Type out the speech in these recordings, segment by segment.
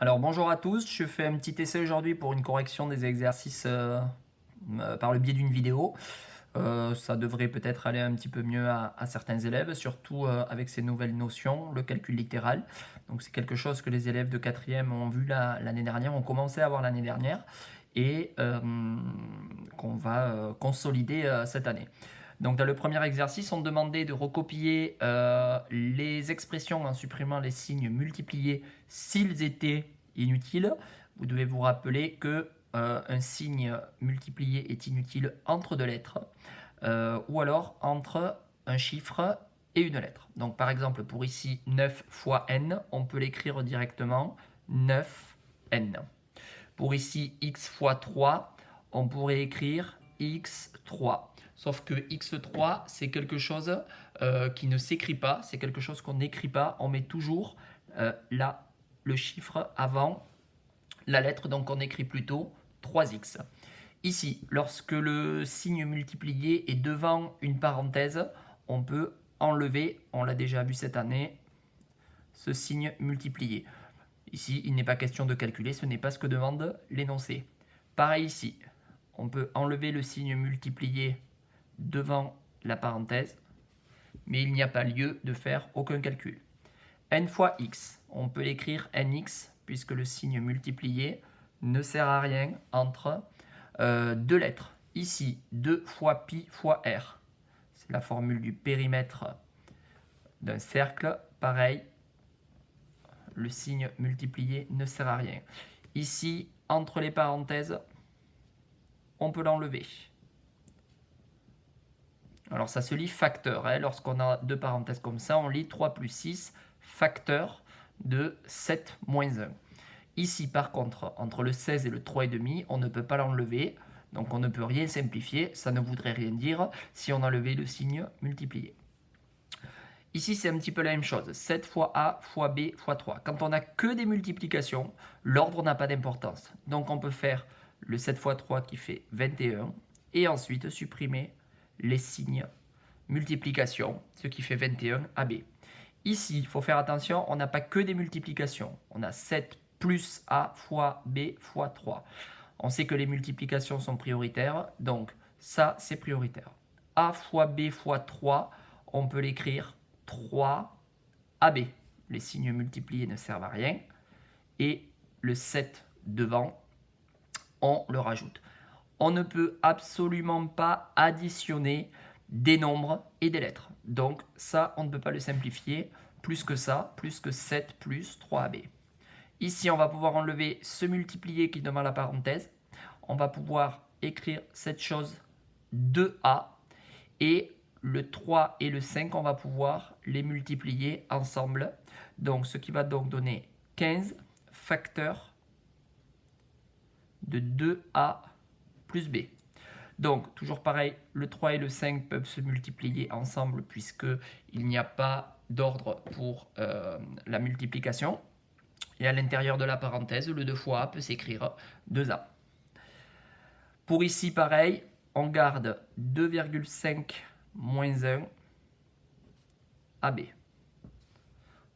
Alors bonjour à tous, je fais un petit essai aujourd'hui pour une correction des exercices par le biais d'une vidéo. Ça devrait peut-être aller un petit peu mieux à certains élèves, surtout avec ces nouvelles notions, le calcul littéral. Donc c'est quelque chose que les élèves de 4e ont vu l'année dernière, ont commencé à voir l'année dernière et qu'on va consolider cette année. Donc dans le premier exercice, on demandait de recopier les expressions en supprimant les signes multipliés s'ils étaient inutiles. Vous devez vous rappeler que un signe multiplié est inutile entre deux lettres ou alors entre un chiffre et une lettre. Donc par exemple pour ici 9 fois n, on peut l'écrire directement 9n. Pour ici x fois 3, on pourrait écrire x3. Sauf que x3, c'est quelque chose qui ne s'écrit pas, c'est quelque chose qu'on n'écrit pas. On met toujours là le chiffre avant la lettre, donc on écrit plutôt 3x. Ici, lorsque le signe multiplié est devant une parenthèse, on peut enlever, on l'a déjà vu cette année, ce signe multiplié. Ici, il n'est pas question de calculer, ce n'est pas ce que demande l'énoncé. Pareil ici, on peut enlever le signe multiplié devant la parenthèse, mais il n'y a pas lieu de faire aucun calcul. N fois x, on peut l'écrire nx, puisque le signe multiplié ne sert à rien entre deux lettres. Ici, 2 fois pi fois r. C'est la formule du périmètre d'un cercle. Pareil, le signe multiplié ne sert à rien. Ici, entre les parenthèses, on peut l'enlever. Alors ça se lit facteur. Hein. Lorsqu'on a deux parenthèses comme ça, on lit 3 plus 6, facteur de 7 moins 1. Ici, par contre, entre le 16 et le 3,5, on ne peut pas l'enlever. Donc on ne peut rien simplifier. Ça ne voudrait rien dire si on enlevait le signe multiplié. Ici, c'est un petit peu la même chose. 7 fois A fois B fois 3. Quand on n'a que des multiplications, l'ordre n'a pas d'importance. Donc on peut faire le 7 fois 3 qui fait 21 et ensuite supprimer les signes multiplication, ce qui fait 21 AB. Ici, il faut faire attention, on n'a pas que des multiplications. On a 7 plus A fois B fois 3. On sait que les multiplications sont prioritaires, donc ça, c'est prioritaire. A fois B fois 3, on peut l'écrire 3AB. Les signes multipliés ne servent à rien. Et le 7 devant, on le rajoute. On ne peut absolument pas additionner des nombres et des lettres. Donc ça, on ne peut pas le simplifier. Plus que ça, plus que 7 plus 3AB. Ici, on va pouvoir enlever ce multiplié qui est devant la parenthèse. On va pouvoir écrire cette chose 2A. Et le 3 et le 5, on va pouvoir les multiplier ensemble. Donc, ce qui va donc donner 15 facteurs de 2A plus B. Donc, toujours pareil, le 3 et le 5 peuvent se multiplier ensemble puisqu'il n'y a pas d'ordre pour la multiplication. Et à l'intérieur de la parenthèse, le 2 fois A peut s'écrire 2A. Pour ici, pareil, on garde 2,5 moins 1 AB.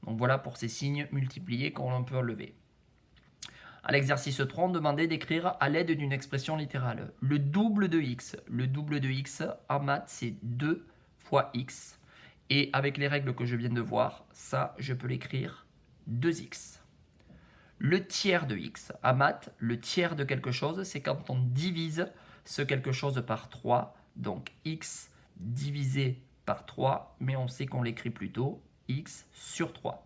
Donc voilà pour ces signes multipliés qu'on peut enlever. À l'exercice 3, on demandait d'écrire à l'aide d'une expression littérale le double de x. Le double de x, en maths, c'est 2 fois x. Et avec les règles que je viens de voir, ça, je peux l'écrire 2x. Le tiers de x. À maths, le tiers de quelque chose, c'est quand on divise ce quelque chose par 3. Donc x divisé par 3, mais on sait qu'on l'écrit plutôt x sur 3,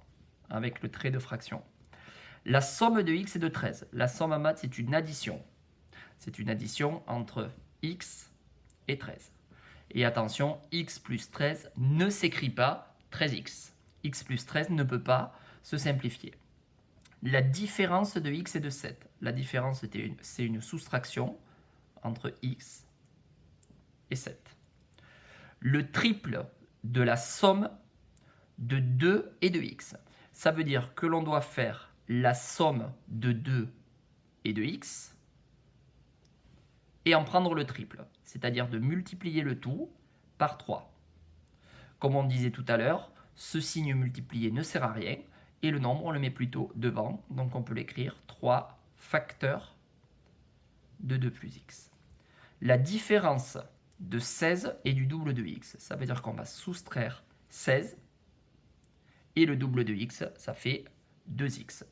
avec le trait de fraction. La somme de x est de 13. La somme à maths, c'est une addition. C'est une addition entre x et 13. Et attention, x plus 13 ne s'écrit pas 13x. X plus 13 ne peut pas se simplifier. La différence de x est de 7. La différence, c'est une soustraction entre x et 7. Le triple de la somme de 2 et de x. Ça veut dire que l'on doit faire la somme de 2 et de x et en prendre le triple, c'est-à-dire de multiplier le tout par 3. Comme on disait tout à l'heure, ce signe multiplié ne sert à rien et le nombre, on le met plutôt devant. Donc on peut l'écrire 3 facteurs de 2 plus x. La différence de 16 est du double de x. Ça veut dire qu'on va soustraire 16 et le double de x, ça fait 2x.